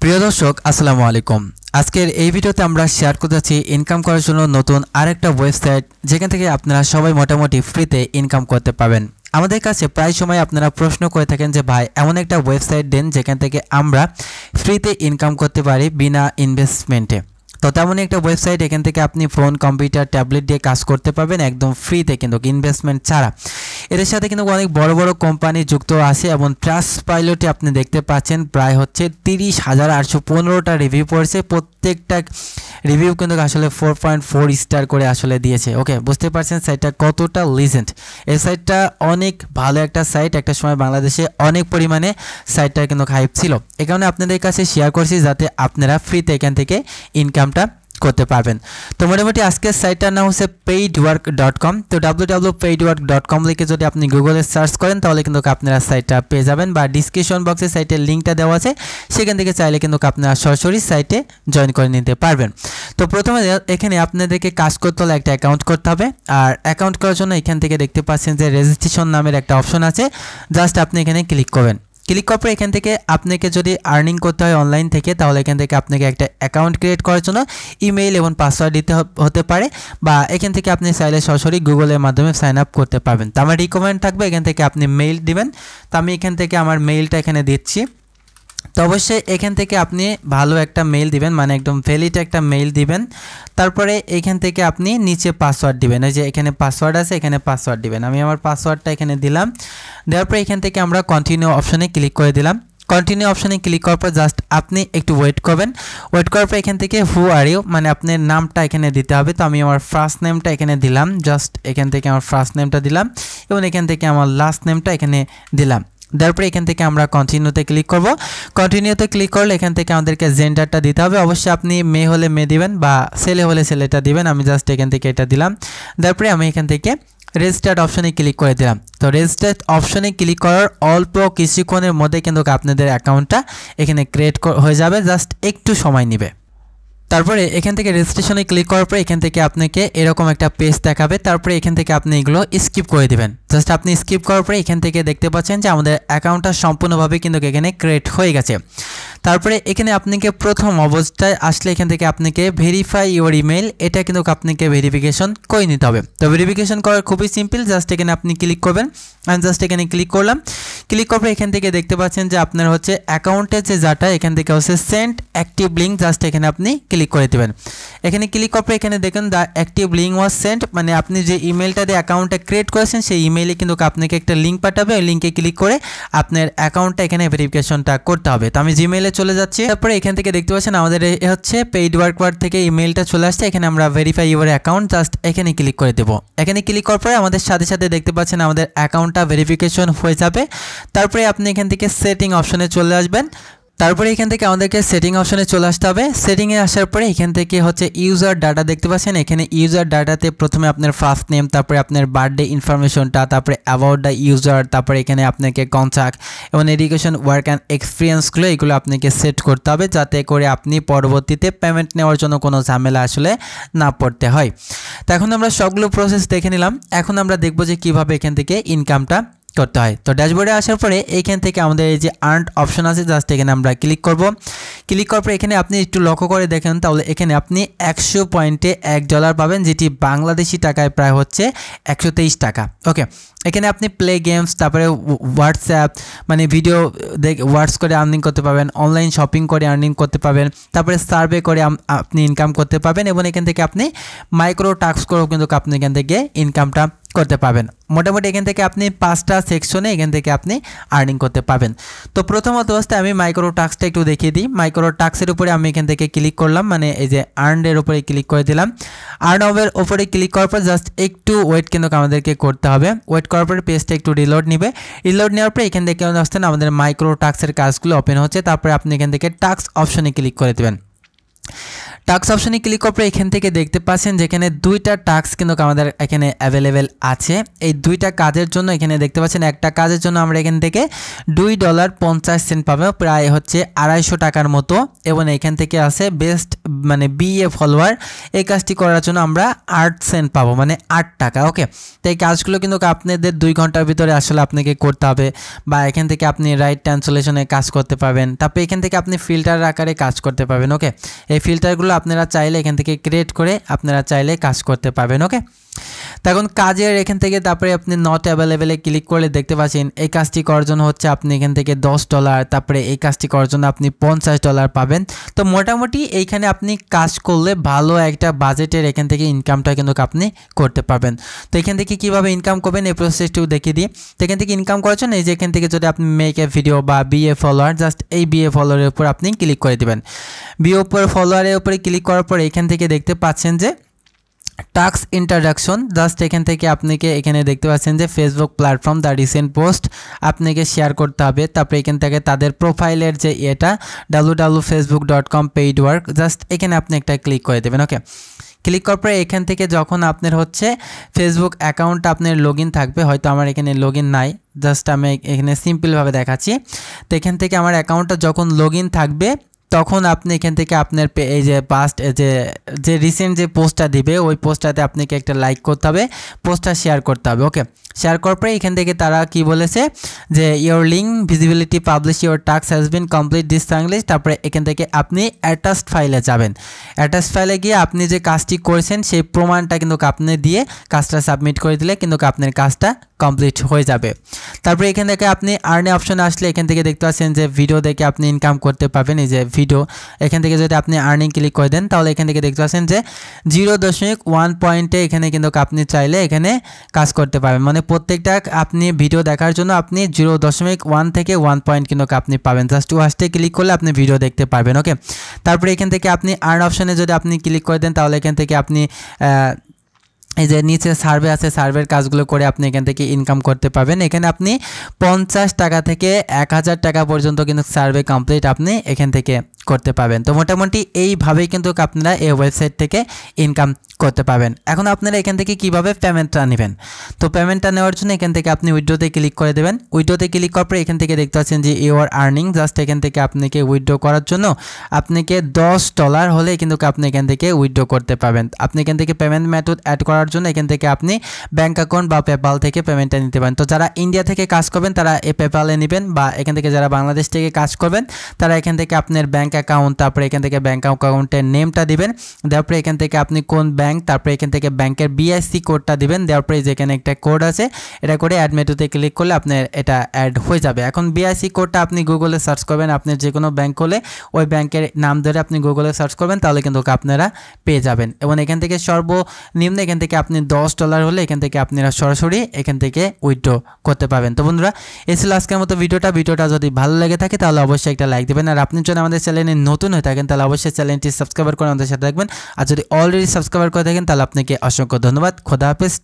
প্রিয় দর্শক আসসালামু আলাইকুম। আজকের এই ভিডিওতে আমরা শেয়ার করতে যাচ্ছি ইনকাম করার জন্য নতুন আরেকটা ওয়েবসাইট যেখান থেকে আপনারা সবাই মোটামুটি ফ্রিতে ইনকাম করতে পারবেন। আমাদের কাছে প্রায় সময় আপনারা প্রশ্ন করে থাকেন যে ভাই এমন একটা ওয়েবসাইট দেন যেখান থেকে আমরা ফ্রিতে ইনকাম করতে পারি বিনা ইনভেস্টমেন্টে। তো তেমন একটা ওয়েবসাইট, এখান থেকে আপনি ফোন, কম্পিউটার, ট্যাবলেট দিয়ে কাজ করতে পারবেন একদম ফ্রিতে, কিন্তু ইনভেস্টমেন্ট ছাড়া। এর সাথে কিন্তু অনেক বড় বড় কোম্পানি যুক্ত আছে এবং ট্রাস্টপাইলটে আপনি দেখতে পাচ্ছেন প্রায় হচ্ছে 30,815টা রিভিউ পড়ছে। প্রত্যেকটা রিভিউ কিন্তু আসলে 4.4 স্টার করে আসলে দিয়েছে। ওকে, বুঝতে পারছেন সাইটটা কতটা লিজেন্ড। এই সাইটটা অনেক ভালো একটা সাইট, একটা সময় বাংলাদেশে অনেক পরিমাণে সাইটটা কিন্তু হাইপ ছিল। এই কারণে আপনাদের কাছে শেয়ার করছি যাতে আপনারা ফ্রিতে এখান থেকে ইনকামটা করতে পারবেন। তো মোটামুটি আজকের সাইটটার নাম হচ্ছে paidwork.com। তো www.paidwork.com লিখে যদি আপনি গুগলে সার্চ করেন তাহলে কিন্তু আপনারা সাইটটা পেয়ে যাবেন, বা ডিসক্রিপশন বক্সে সাইটের লিঙ্কটা দেওয়া আছে, সেখান থেকে চাইলে কিন্তু আপনারা সরাসরি সাইটে জয়েন করে নিতে পারবেন। তো প্রথমে এখানে আপনাদেরকে কাজ করতে হলে একটা অ্যাকাউন্ট করতে হবে। আর অ্যাকাউন্ট করার জন্য এখান থেকে দেখতে পাচ্ছেন যে রেজিস্ট্রেশন নামের একটা অপশন আছে, জাস্ট আপনি এখানে ক্লিক করবেন। ক্লিক করার পর এখান থেকে আপনাকে যদি আর্নিং করতে হয় অনলাইন থেকে, তাহলে এখান থেকে আপনাকে একটা অ্যাকাউন্ট ক্রিয়েট করার জন্য ইমেইল এবং পাসওয়ার্ড দিতে হতে পারে, বা এখান থেকে আপনি চাইলে সরাসরি গুগলের মাধ্যমে সাইন আপ করতে পারবেন। তো আমার রিকমেন্ড থাকবে এখান থেকে আপনি মেইল দিবেন। তো আমি এখান থেকে আমার মেইলটা এখানে দিচ্ছি। তো অবশ্যই এখান থেকে আপনি ভালো একটা মেইল দিবেন, মানে একদম ভ্যালিড একটা মেইল দিবেন। তারপরে এখান থেকে আপনি নিচে পাসওয়ার্ড দিবেন, ওই যে এখানে পাসওয়ার্ড আছে, এখানে পাসওয়ার্ড দিবেন। আমি আমার পাসওয়ার্ডটা এখানে দিলাম। দেওয়ার পরে এখান থেকে আমরা কন্টিনিউ অপশনে ক্লিক করে দিলাম। কন্টিনিউ অপশনে ক্লিক করার পর জাস্ট আপনি একটু ওয়েট করবেন। ওয়েট করার পর এখান থেকে হু আর ইউ, মানে আপনার নামটা এখানে দিতে হবে। তো আমি আমার ফার্স্ট নেমটা এখানে দিলাম, জাস্ট এখান থেকে আমার ফার্স্ট নেমটা দিলাম এবং এখান থেকে আমার লাস্ট নেমটা এখানে দিলাম। তারপরে এখান থেকে আমরা কন্টিনিউতে ক্লিক করব। কন্টিনিউতে ক্লিক করলে এখান থেকে আমাদেরকে জেন্ডারটা দিতে হবে। অবশ্যই আপনি মেয়ে হলে মেয়ে দিবেন বা ছেলে হলে ছেলেটা দিবেন। আমি জাস্ট এখান থেকে এটা দিলাম। তারপরে আমি এখান থেকে রেজিস্টার্ড অপশনে ক্লিক করে দিলাম। তো রেজিস্টার্ড অপশনে ক্লিক করার অল্প কিছুক্ষণের মধ্যে কিন্তু আপনাদের অ্যাকাউন্টটা এখানে ক্রিয়েট হয়ে যাবে, জাস্ট একটু সময় নেবে। তারপরে এখান থেকে রেজিস্ট্রেশনে ক্লিক করার পর এখান থেকে আপনাকে এরকম একটা পেজ দেখাবে। তারপরে এখান থেকে আপনি এগুলো স্কিপ করে দিবেন। জাস্ট আপনি স্কিপ করার পরে এখান থেকে দেখতে পাচ্ছেন যে আমাদের অ্যাকাউন্টটা সম্পূর্ণভাবে কিন্তু এখানে ক্রিয়েট হয়ে গেছে। তারপরে এখানে আপনাকে প্রথম অবস্থায় আসলে এখান থেকে আপনাকে ভেরিফাই ইওর ইমেল, এটা কিন্তু আপনাকে ভেরিফিকেশন করে নিতে হবে। তো ভেরিফিকেশন করা খুবই সিম্পল, জাস্ট এখানে আপনি ক্লিক করবেন। আমি জাস্ট এখানে ক্লিক করলাম। ক্লিক করার পর এখান থেকে দেখতে পাচ্ছেন যে আপনার হচ্ছে অ্যাকাউন্টের যে ডাটা এখান থেকে হচ্ছে সেন্ড অ্যাক্টিভ লিঙ্ক, জাস্ট এখানে আপনি ক্লিক করে দেবেন। এখানে ক্লিক করার পর এখানে দেখুন the active link was sent, মানে আপনি যে ইমেলটা দিয়ে অ্যাকাউন্টটা ক্রিয়েট করেছেন সেই ইমেইলে কিন্তু আপনাকে একটা লিঙ্ক পাঠাবে। ওই লিঙ্কে ক্লিক করে আপনার অ্যাকাউন্টটা এখানে ভেরিফিকেশনটা করতে হবে। তো আমি জিমেইলে চলে যাচ্ছি। তারপরে এখান থেকে দেখতে পাচ্ছেন আমাদের হচ্ছে পেইড ওয়ার্ক থেকে ইমেইলটা চলে আসছে। এখানে আমরা ভেরিফাই ইউর অ্যাকাউন্ট, জাস্ট এখানে ক্লিক করে দেবো। এখানে ক্লিক করার পরে আমাদের সাথে সাথে দেখতে পাচ্ছেন আমাদের অ্যাকাউন্টটা ভেরিফিকেশন হয়ে যাবে। তারপরে আপনি এখান থেকে সেটিং অপশনে চলে আসবেন। তারপরে এখান থেকে আমাদেরকে সেটিং অপশনে চলে আসতে হবে। সেটিংয়ে আসার পরে এখান থেকে হচ্ছে ইউজার ডাটা দেখতে পাচ্ছেন। এখানে ইউজার ডাটাতে প্রথমে আপনার ফার্স্ট নেম, তারপরে আপনার বার্থডে ইনফরমেশনটা, তারপরে অ্যাবাউট দ্য ইউজার, তারপরে এখানে আপনাকে কন্ট্যাক্ট এবং এডুকেশন, ওয়ার্ক অ্যান্ড এক্সপিরিয়েন্সগুলো এগুলো আপনাকে সেট করতে হবে, যাতে করে আপনি পরবর্তীতে পেমেন্ট নেওয়ার জন্য কোনো ঝামেলা আসলে না পড়তে হয়। তো এখন আমরা সবগুলো প্রসেস দেখে নিলাম। এখন আমরা দেখব যে কীভাবে এখান থেকে ইনকামটা করতে হয়। তো ড্যাশবোর্ডে আসার পরে এইখান থেকে আমাদের এই যে আর্ন অপশন আছে, জাস্ট এখানে আমরা ক্লিক করব। ক্লিক করার পরে এখানে আপনি একটু লক্ষ্য করে দেখেন, তাহলে এখানে আপনি 100 পয়েন্টে $1 পাবেন, যেটি বাংলাদেশি টাকায় প্রায় হচ্ছে 123 টাকা। ওকে, এখানে আপনি প্লে গেমস, তারপরে হোয়াটসঅ্যাপ মানে ভিডিও ওয়াটস করে আর্নিং করতে পারবেন, অনলাইন শপিং করে আর্নিং করতে পারবেন, তারপরে সার্ভে করে আপনি ইনকাম করতে পারবেন, এবং এখান থেকে আপনি মাইক্রো টাস্ক করেও কিন্তু আপনি এখান থেকে ইনকামটা করতে পারবেন। মোটামুটি এখান থেকে আপনি 5টা সেকশনে এখান থেকে আপনি আর্নিং করতে পারবেন। তো প্রথমত অবস্থায় আমি মাইক্রো টাস্কটা একটু দেখিয়ে দিই। মাইক্রো টাস্কের উপরে আমি এখান থেকে ক্লিক করলাম, মানে এই যে আর্নের উপরে ক্লিক করে দিলাম। আর্নের উপরে ক্লিক করার পর জাস্ট একটু ওয়েট কিন্তু আমাদেরকে করতে হবে। ওয়েট করার পরে পেজটা একটু রিলোড নেবে। রিলোড নেওয়ার পরে এখান থেকে আসছেন আমাদের মাইক্রো টাস্কের কাজগুলো ওপেন হচ্ছে। তারপরে আপনি এখান থেকে টাস্ক অপশনে ক্লিক করে দেবেন। টাস্ক অপশনে ক্লিক করার পর এখান থেকে দেখতে পাচ্ছেন যেখানে দুইটা টাস্ক কিন্তু আমাদের এখানে অ্যাভেলেবেল আছে। এই দুইটা কাজের জন্য এখানে দেখতে পাচ্ছেন একটা কাজের জন্য আমরা এখান থেকে $2.50 পাবো, প্রায় হচ্ছে 250 টাকার মতো। এবং এখান থেকে আছে বেস্ট মানে বিএ ফলোয়ার, এই কাজটি করার জন্য আমরা 8 সেন্ট পাবো, মানে 8 টাকা। ওকে, তো এই কাজগুলো কিন্তু আপনাদের 2 ঘন্টার ভিতরে আসলে আপনাকে করতে হবে, বা এখান থেকে আপনি রাইট ট্রান্সলেশনে কাজ করতে পারবেন। তারপরে এখান থেকে আপনি ফিল্টার আকারে কাজ করতে পারবেন। ওকে, এই ফিল্টারগুলো আপনারা চাইলে এখান থেকে ক্রিয়েট করে আপনারা চাইলে কাজ করতে পারবেন। ওকে, তখন কাজের এখান থেকে তারপরে আপনি নট অ্যাভেলেবেলে ক্লিক করলে দেখতে পাচ্ছেন এই কাজটি করার জন্য হচ্ছে আপনি এখান থেকে $10, তারপরে এই কাজটি করার জন্য আপনি $50 পাবেন। তো মোটামুটি এইখানে আপনি কাজ করলে ভালো একটা বাজেটের এখান থেকে ইনকামটা কিন্তু আপনি করতে পারবেন। তো এখান থেকে কীভাবে ইনকাম করবেন এই প্রসেসটিও দেখিয়ে দিই। তো এখান থেকে ইনকাম করার জন্য এই যে এখান থেকে যদি আপনি মেক এ ভিডিও বা বিএ ফলোয়ার, জাস্ট এই বিএ ফলোয়ারের উপর আপনি ক্লিক করে দেবেন। বিএ উপর ফলোয়ারের উপরে ক্লিক করার পর এখান থেকে দেখতে পাচ্ছেন যে টাস্ক ইন্ট্রোডাকশন, জাস্ট এখান থেকে আপনাকে এখানে দেখতে পাচ্ছেন যে Facebook platform the recent post আপনাকে শেয়ার করতে হবে। তারপরে এখান থেকে তাদের প্রোফাইলের যে এটা www.facebook.com পেইড ওয়ার্ক, জাস্ট এখানে আপনি একটা ক্লিক করে দেবেন। ওকে, ক্লিক করার পরে এখান থেকে যখন আপনার হচ্ছে ফেসবুক অ্যাকাউন্ট আপনার লগ ইন থাকবে, হয়তো আমার এখানে লগ ইন নাই, জাস্ট আমি এখানে সিম্পলভাবে দেখাচ্ছি। তো এখান থেকে আমার অ্যাকাউন্টটা যখন লগ ইন থাকবে তখন আপনি এখান থেকে আপনার এই যে পাস্ট যে রিসেন্ট যে পোস্টটা দিবে ওই পোস্টটাতে আপনাকে একটা লাইক করতে হবে, পোস্টটা শেয়ার করতে হবে। ওকে, শেয়ার করার পরে এখান থেকে তারা কি বলেছে যে your link visibility publish your task has been complete this English. তারপরে এখান থেকে আপনি অ্যাটাচড ফাইলে যাবেন। অ্যাটাচড ফাইলে গিয়ে আপনি যে কাজটি করেছেন সেই প্রমাণটা কিন্তু আপনি দিয়ে কাজটা সাবমিট করে দিলে কিন্তু আপনার কাজটা কমপ্লিট হয়ে যাবে। তারপরে এখান থেকে আপনি আর্নে অপশনে আসলে এখান থেকে দেখতে পাচ্ছেন যে ভিডিও দেখে আপনি ইনকাম করতে পারবেন। এই যে ভিডিও, এখান থেকে যদি আপনি আর্নিং ক্লিক করে দেন তাহলে এখান থেকে দেখতে পাচ্ছেন যে 0.1 পয়েন্টে এখানে কিন্তু আপনি চাইলে এখানে কাজ করতে পারবেন। মানে প্রত্যেকটা আপনি ভিডিও দেখার জন্য আপনি 0.1 থেকে 1 পয়েন্ট কিন্তু আপনি পাবেন। জাস্ট ওয়াচে ক্লিক করলে আপনি ভিডিও দেখতে পারবেন। ওকে, তারপরে এখান থেকে আপনি আর্ন অপশনে যদি আপনি ক্লিক করে দেন তাহলে এখান থেকে আপনি এই যে নিচে সার্ভে আছে, সার্ভের কাজগুলো করে আপনি এখান থেকে ইনকাম করতে পারবেন। এখানে আপনি 50 টাকা থেকে 1000 টাকা পর্যন্ত কিন্তু সার্ভে কমপ্লিট আপনি এখান থেকে করতে পারবেন। তো মোটামুটি এইভাবেই কিন্তু আপনারা এই ওয়েবসাইট থেকে ইনকাম করতে পারবেন। এখন আপনারা এখান থেকে কিভাবে পেমেন্টটা নেবেন, তো পেমেন্টটা নেওয়ার জন্য এখান থেকে আপনি উইথড্রোতে ক্লিক করে দেবেন। উইথড্রোতে ক্লিক করার পরে এখান থেকে দেখতে পাচ্ছেন যে ইউর আর্নিং, জাস্ট এখান থেকে আপনাকে উইথড্রো করার জন্য আপনাকে $10 হলে কিন্তু আপনি এখান থেকে উইথড্রো করতে পারবেন। আপনি এখান থেকে পেমেন্ট মেথড অ্যাড করার জন্য এখান থেকে আপনি ব্যাঙ্ক অ্যাকাউন্ট বা পেপাল থেকে পেমেন্টটা নিতে পারেন। তো যারা ইন্ডিয়া থেকে কাজ করবেন তারা এই পেপালে নেবেন, বা এখান থেকে যারা বাংলাদেশ থেকে কাজ করবেন তারা এখান থেকে আপনার ব্যাঙ্ক অ্যাকাউন্ট, তারপরে এখান থেকে ব্যাঙ্ক অ্যাকাউন্টের নেমটা দিবেন, তারপরে এখান থেকে আপনি কোন ব্যাঙ্ক, তারপরে এখান থেকে ব্যাংকের বিআইসি কোডটা দিবেন। দেওয়ার পরে যেখানে একটা কোড আছে এটা করে অ্যাড মেথডে ক্লিক করলে আপনার এটা অ্যাড হয়ে যাবে। এখন বিআইসি কোডটা আপনি গুগলে সার্চ করবেন, আপনার যে কোনো ব্যাঙ্ক হলে ওই ব্যাংকের নাম ধরে আপনি গুগলে সার্চ করবেন, তাহলে কিন্তু আপনারা পেয়ে যাবেন। এবং এখান থেকে সর্বনিম্ন এখান থেকে আপনি $10 হলে এখান থেকে আপনারা সরাসরি এখান থেকে উইথড্র করতে পারবেন। তো বন্ধুরা, এই ছিল আজকের মতো ভিডিওটা যদি ভালো লেগে থাকে তাহলে অবশ্যই একটা লাইক দেবেন। আর আপনি যদি আমাদের চ্যানেলে নতুন হয়ে থাকেন তাহলে অবশ্যই চ্যানেলটি সাবস্ক্রাইব করে আমাদের সাথে থাকবেন। আর যদি অলরেডি সাবস্ক্রাইব করে থাকেন তাহলে আপনাকে অসংখ্য ধন্যবাদ। খোদা হাফেজ।